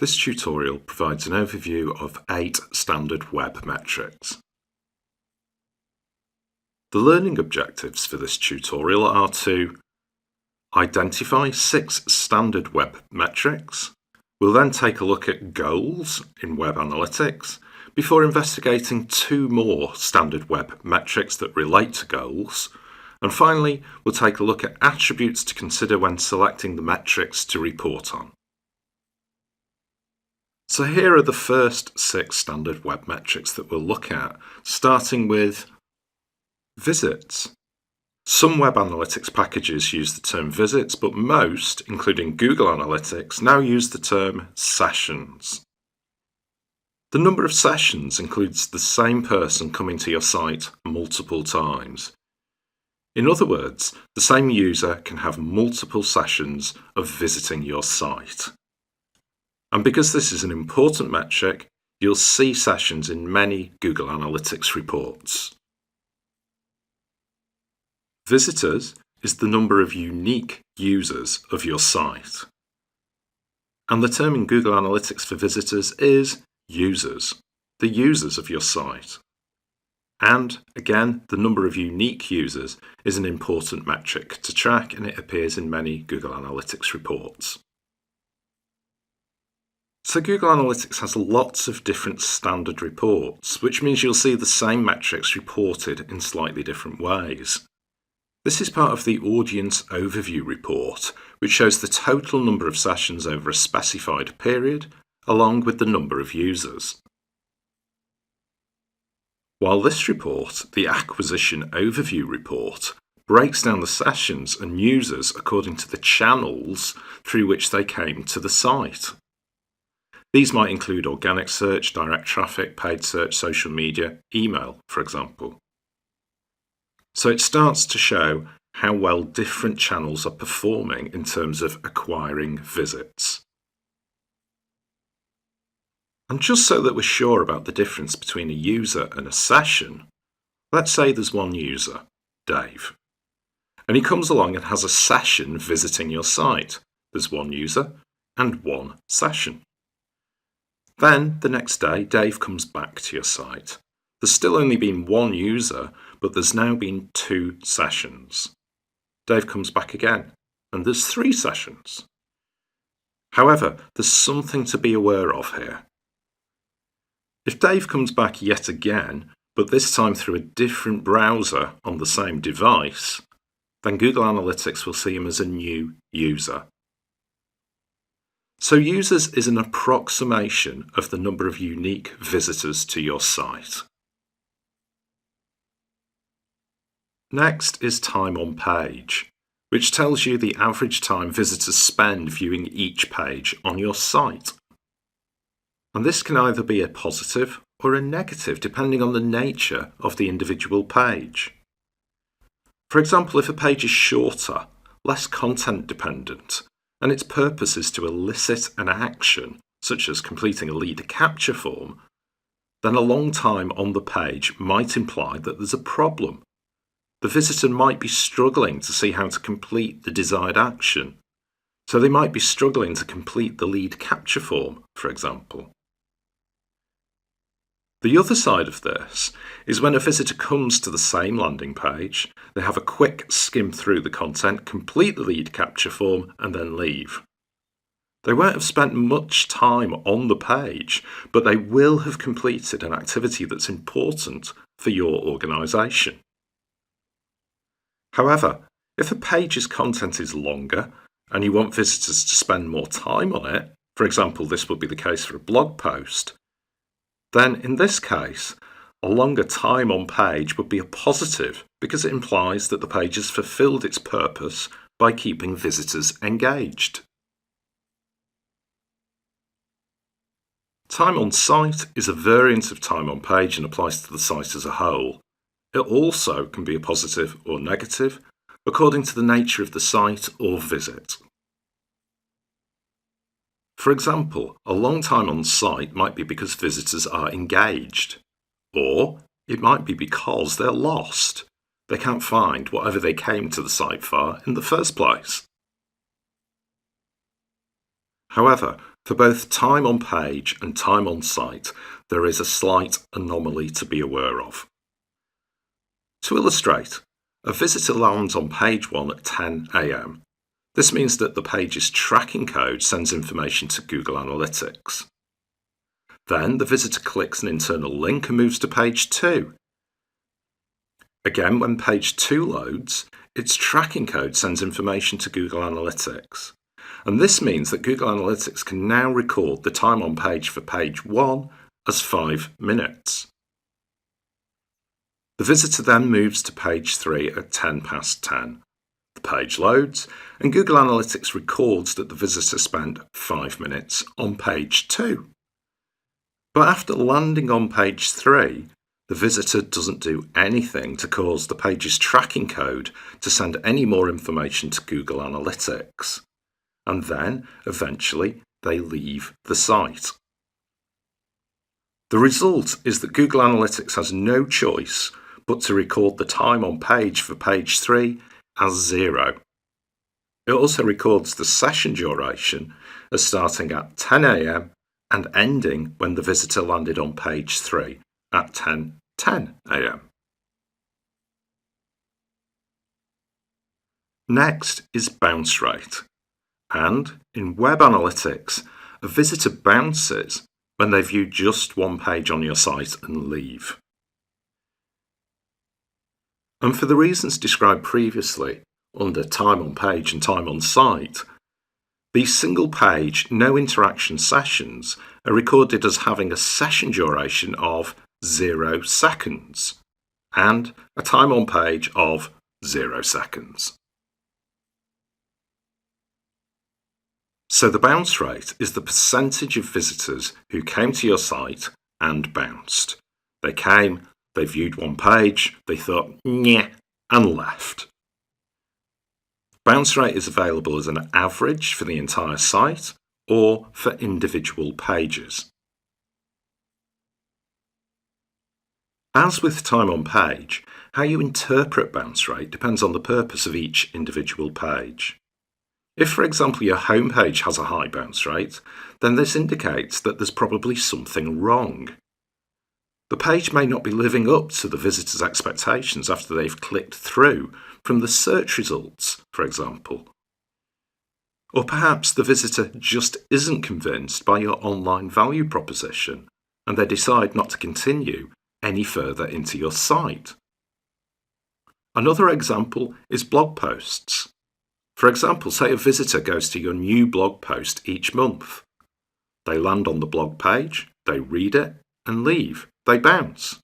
This tutorial provides an overview of 8 standard web metrics. The learning objectives for this tutorial are to identify 6 standard web metrics. We'll then take a look at goals in web analytics before investigating 2 more standard web metrics that relate to goals. And finally, we'll take a look at attributes to consider when selecting the metrics to report on. So here are the first 6 standard web metrics that we'll look at, starting with visits. Some web analytics packages use the term visits, but most, including Google Analytics, now use the term sessions. The number of sessions includes the same person coming to your site multiple times. In other words, the same user can have multiple sessions of visiting your site. And because this is an important metric, you'll see sessions in many Google Analytics reports. Visitors is the number of unique users of your site. And the term in Google Analytics for visitors is users, the users of your site. And again, the number of unique users is an important metric to track, and it appears in many Google Analytics reports. So Google Analytics has lots of different standard reports, which means you'll see the same metrics reported in slightly different ways. This is part of the Audience Overview report, which shows the total number of sessions over a specified period, along with the number of users. While this report, the Acquisition Overview report, breaks down the sessions and users according to the channels through which they came to the site. These might include organic search, direct traffic, paid search, social media, email, for example. So it starts to show how well different channels are performing in terms of acquiring visits. And just so that we're sure about the difference between a user and a session, let's say there's one user, Dave, and he comes along and has a session visiting your site. There's one user and one session. Then, the next day, Dave comes back to your site. There's still only been one user, but there's now been 2 sessions. Dave comes back again, and there's 3 sessions. However, there's something to be aware of here. If Dave comes back yet again, but this time through a different browser on the same device, then Google Analytics will see him as a new user. So users is an approximation of the number of unique visitors to your site. Next is time on page, which tells you the average time visitors spend viewing each page on your site. And this can either be a positive or a negative depending on the nature of the individual page. For example, if a page is shorter, less content dependent, and its purpose is to elicit an action, such as completing a lead capture form, then a long time on the page might imply that there's a problem. The visitor might be struggling to see how to complete the desired action, so they might be struggling to complete the lead capture form, for example. The other side of this is when a visitor comes to the same landing page, they have a quick skim through the content, complete the lead capture form, and then leave. They won't have spent much time on the page, but they will have completed an activity that's important for your organisation. However, if a page's content is longer and you want visitors to spend more time on it, for example, this would be the case for a blog post, then in this case, a longer time on page would be a positive because it implies that the page has fulfilled its purpose by keeping visitors engaged. Time on site is a variant of time on page and applies to the site as a whole. It also can be a positive or negative according to the nature of the site or visit. For example, a long time on site might be because visitors are engaged, or it might be because they're lost. They can't find whatever they came to the site for in the first place. However, For both time on page and time on site, there is a slight anomaly to be aware of. To illustrate, a visitor lands on page 1 at 10 a.m. This means that the page's tracking code sends information to Google Analytics. Then the visitor clicks an internal link and moves to page 2. Again, when page 2 loads, its tracking code sends information to Google Analytics. And this means that Google Analytics can now record the time on page for page 1 as 5 minutes. The visitor then moves to page 3 at 10 past 10. The page loads, and Google Analytics records that the visitor spent 5 minutes on page 2. But after landing on page 3, the visitor doesn't do anything to cause the page's tracking code to send any more information to Google Analytics. And then, eventually, they leave the site. The result is that Google Analytics has no choice but to record the time on page for page 3 as 0. It also records the session duration as starting at 10 a.m. and ending when the visitor landed on page 3 at 10:10 a.m. Next is bounce rate. And in Web Analytics, a visitor bounces when they view just one page on your site and leave. And for the reasons described previously, under time on page and time on site, these single page, no interaction sessions are recorded as having a session duration of 0 seconds and a time on page of 0 seconds. So the bounce rate is the percentage of visitors who came to your site and bounced. They came, they viewed one page, they thought, "Nyeh," and left. Bounce rate is available as an average for the entire site or for individual pages. As with time on page, how you interpret bounce rate depends on the purpose of each individual page. If, for example, your home page has a high bounce rate, then this indicates that there's probably something wrong. The page may not be living up to the visitor's expectations after they've clicked through from the search results, for example. Or perhaps the visitor just isn't convinced by your online value proposition and they decide not to continue any further into your site. Another example is blog posts. For example, say a visitor goes to your new blog post each month. They land on the blog page, they read it, and leave. They bounce.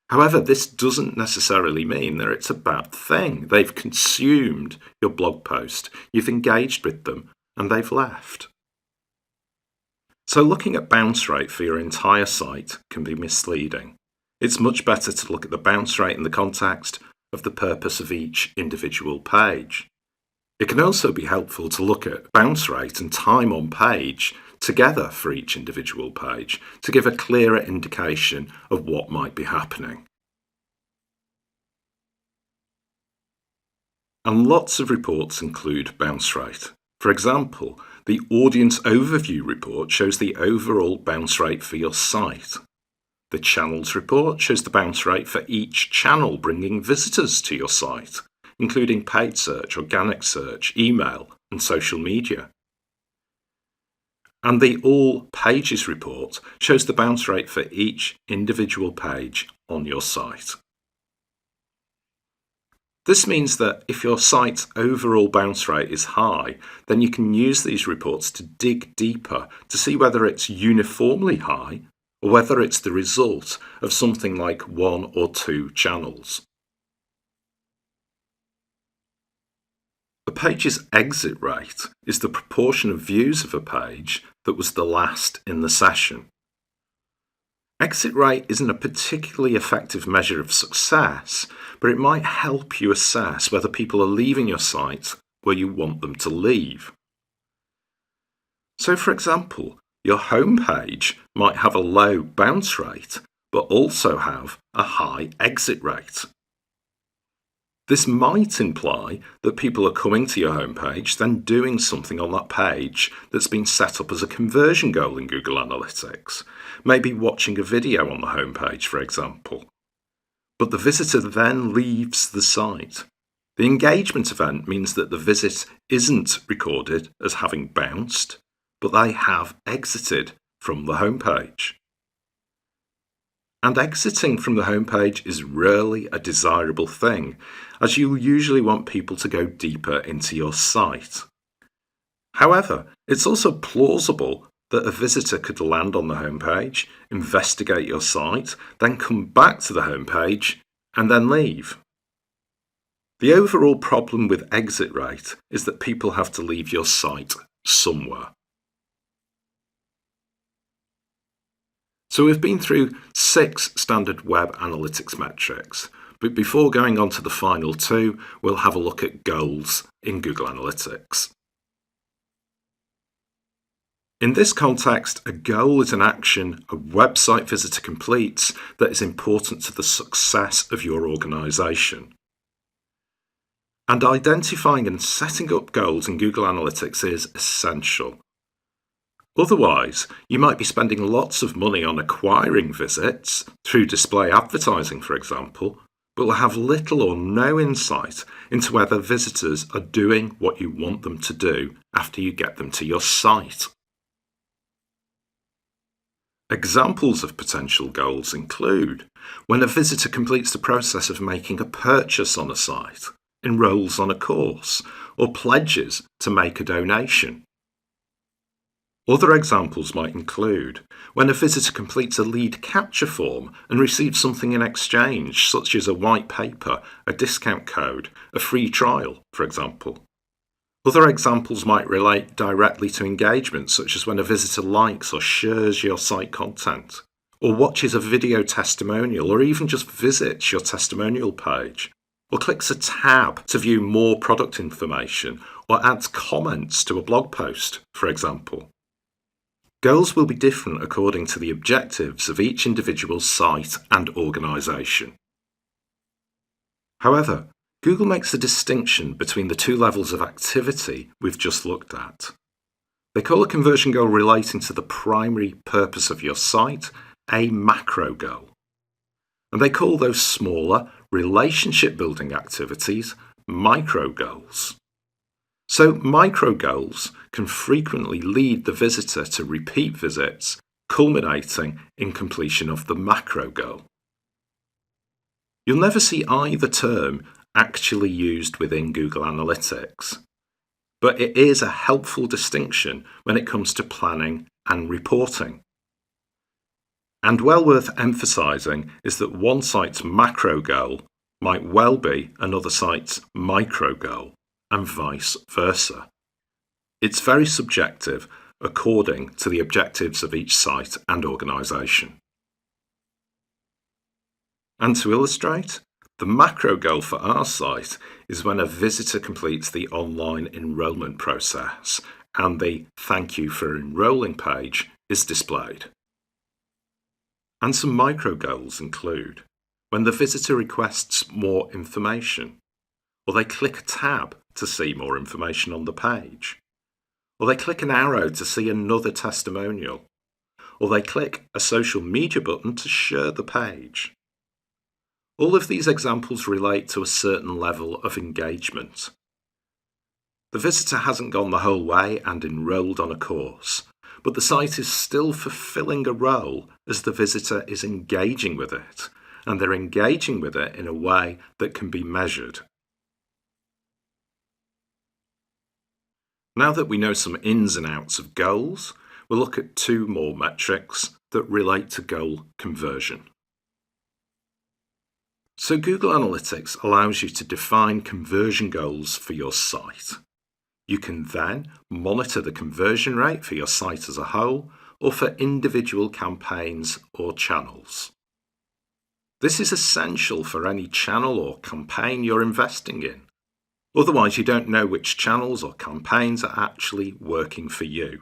However, this doesn't necessarily mean that it's a bad thing. They've consumed your blog post, you've engaged with them, and they've left. So looking at bounce rate for your entire site can be misleading. It's much better to look at the bounce rate in the context of the purpose of each individual page. It can also be helpful to look at bounce rate and time on page together for each individual page to give a clearer indication of what might be happening. And lots of reports include bounce rate. For example, the Audience Overview report shows the overall bounce rate for your site. The Channels report shows the bounce rate for each channel bringing visitors to your site, including paid search, organic search, email, and social media. And the All Pages report shows the bounce rate for each individual page on your site. This means that if your site's overall bounce rate is high, then you can use these reports to dig deeper to see whether it's uniformly high or whether it's the result of something like 1 or 2 channels. A page's exit rate is the proportion of views of a page that was the last in the session. Exit rate isn't a particularly effective measure of success, but it might help you assess whether people are leaving your site where you want them to leave. So, for example, your home page might have a low bounce rate, but also have a high exit rate. This might imply that people are coming to your homepage, then doing something on that page that's been set up as a conversion goal in Google Analytics, maybe watching a video on the homepage, for example. But the visitor then leaves the site. The engagement event means that the visit isn't recorded as having bounced, but they have exited from the homepage. And exiting from the homepage is rarely a desirable thing, as you usually want people to go deeper into your site. However, it's also plausible that a visitor could land on the homepage, investigate your site, then come back to the homepage, and then leave. The overall problem with exit rate is that people have to leave your site somewhere. So we've been through 6 standard web analytics metrics, but before going on to the final 2, we'll have a look at goals in Google Analytics. In this context, a goal is an action a website visitor completes that is important to the success of your organization. And identifying and setting up goals in Google Analytics is essential. Otherwise, you might be spending lots of money on acquiring visits through display advertising, for example, but will have little or no insight into whether visitors are doing what you want them to do after you get them to your site. Examples of potential goals include when a visitor completes the process of making a purchase on a site, enrolls on a course, or pledges to make a donation. Other examples might include when a visitor completes a lead capture form and receives something in exchange, such as a white paper, a discount code, a free trial, for example. Other examples might relate directly to engagement, such as when a visitor likes or shares your site content, or watches a video testimonial, or even just visits your testimonial page, or clicks a tab to view more product information, or adds comments to a blog post, for example. Goals will be different according to the objectives of each individual site and organisation. However, Google makes a distinction between the 2 levels of activity we've just looked at. They call a conversion goal relating to the primary purpose of your site a macro goal. And they call those smaller, relationship-building activities micro goals. So micro goals can frequently lead the visitor to repeat visits, culminating in completion of the macro goal. You'll never see either term actually used within Google Analytics, but it is a helpful distinction when it comes to planning and reporting. And well worth emphasising is that one site's macro goal might well be another site's micro goal, and vice versa. It's very subjective according to the objectives of each site and organisation. And to illustrate, the macro goal for our site is when a visitor completes the online enrolment process and the "Thank you for enrolling" page is displayed. And some micro goals include when the visitor requests more information, or they click a tab to see more information on the page, or they click an arrow to see another testimonial, or they click a social media button to share the page. All of these examples relate to a certain level of engagement. The visitor hasn't gone the whole way and enrolled on a course, but the site is still fulfilling a role as the visitor is engaging with it, and they're engaging with it in a way that can be measured. Now that we know some ins and outs of goals, we'll look at 2 more metrics that relate to goal conversion. So Google Analytics allows you to define conversion goals for your site. You can then monitor the conversion rate for your site as a whole or for individual campaigns or channels. This is essential for any channel or campaign you're investing in. Otherwise, you don't know which channels or campaigns are actually working for you.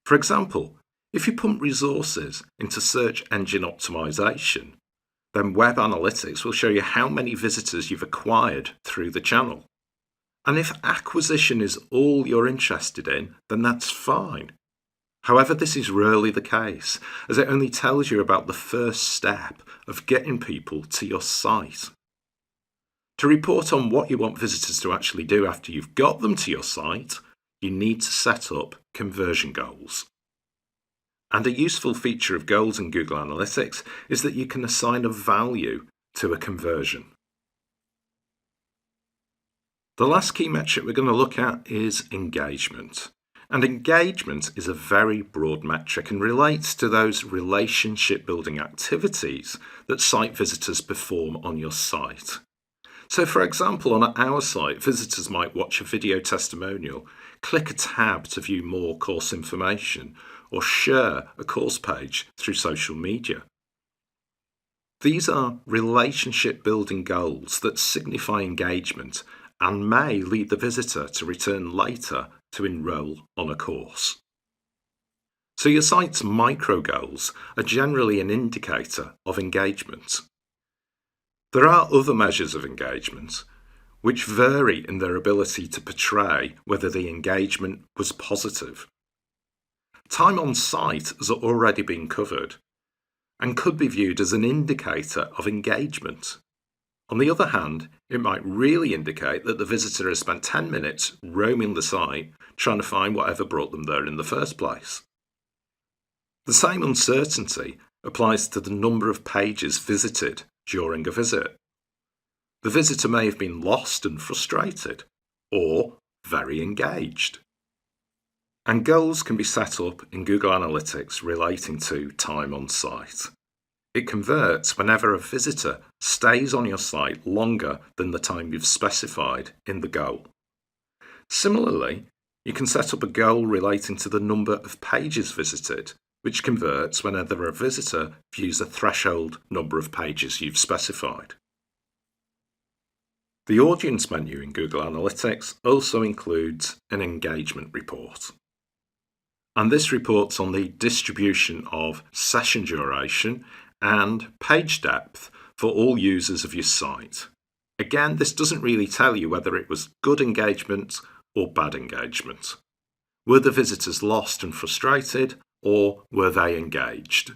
For example, if you pump resources into search engine optimization, then Web Analytics will show you how many visitors you've acquired through the channel. And if acquisition is all you're interested in, then that's fine. However, this is rarely the case, as it only tells you about the first step of getting people to your site. To report on what you want visitors to actually do after you've got them to your site, you need to set up conversion goals. And a useful feature of goals in Google Analytics is that you can assign a value to a conversion. The last key metric we're going to look at is engagement. And engagement is a very broad metric and relates to those relationship building activities that site visitors perform on your site. So for example, on our site, visitors might watch a video testimonial, click a tab to view more course information, or share a course page through social media. These are relationship building goals that signify engagement and may lead the visitor to return later to enroll on a course. So your site's micro goals are generally an indicator of engagement. There are other measures of engagement which vary in their ability to portray whether the engagement was positive. Time on site has already been covered and could be viewed as an indicator of engagement. On the other hand, it might really indicate that the visitor has spent 10 minutes roaming the site trying to find whatever brought them there in the first place. The same uncertainty applies to the number of pages visited during a visit. The visitor may have been lost and frustrated, or very engaged. And goals can be set up in Google Analytics relating to time on site. It converts whenever a visitor stays on your site longer than the time you've specified in the goal. Similarly, you can set up a goal relating to the number of pages visited, which converts whenever a visitor views a threshold number of pages you've specified. The audience menu in Google Analytics also includes an engagement report. And this reports on the distribution of session duration and page depth for all users of your site. Again, this doesn't really tell you whether it was good engagement or bad engagement. Were the visitors lost and frustrated, or were they engaged?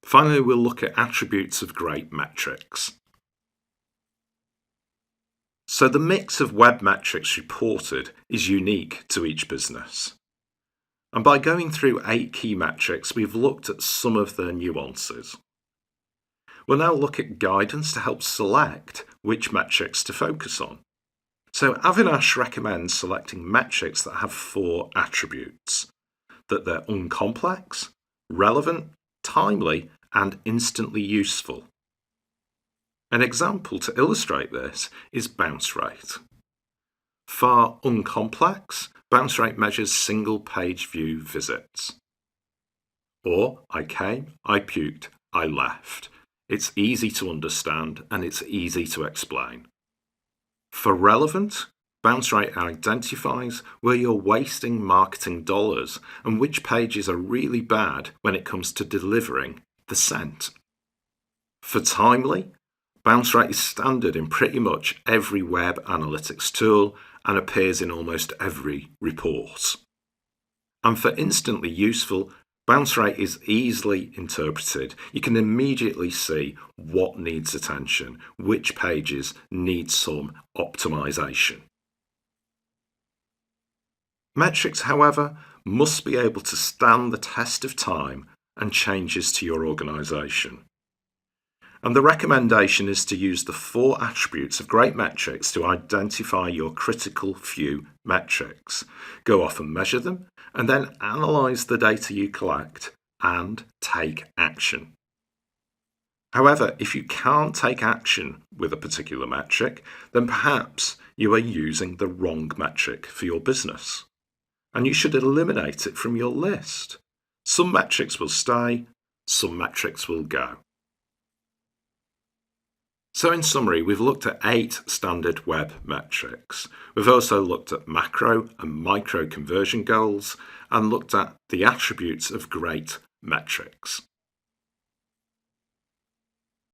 Finally, we'll look at attributes of great metrics. So the mix of web metrics reported is unique to each business. And by going through 8 key metrics, we've looked at some of their nuances. We'll now look at guidance to help select which metrics to focus on. So Avinash recommends selecting metrics that have 4 attributes: that they're uncomplex, relevant, timely, and instantly useful. An example to illustrate this is bounce rate. For uncomplex, bounce rate measures single page view visits. Or I came, I puked, I left. It's easy to understand and it's easy to explain. For relevant, bounce rate identifies where you're wasting marketing dollars and which pages are really bad when it comes to delivering the scent. For timely, bounce rate is standard in pretty much every web analytics tool and appears in almost every report. And for instantly useful, bounce rate is easily interpreted. You can immediately see what needs attention, which pages need some optimization. Metrics, however, must be able to stand the test of time and changes to your organization. And the recommendation is to use the 4 attributes of great metrics to identify your critical few metrics. Go off and measure them, and then analyze the data you collect and take action. However, if you can't take action with a particular metric, then perhaps you are using the wrong metric for your business. And you should eliminate it from your list. Some metrics will stay, some metrics will go. So in summary, we've looked at 8 standard web metrics. We've also looked at macro and micro conversion goals and looked at the attributes of great metrics.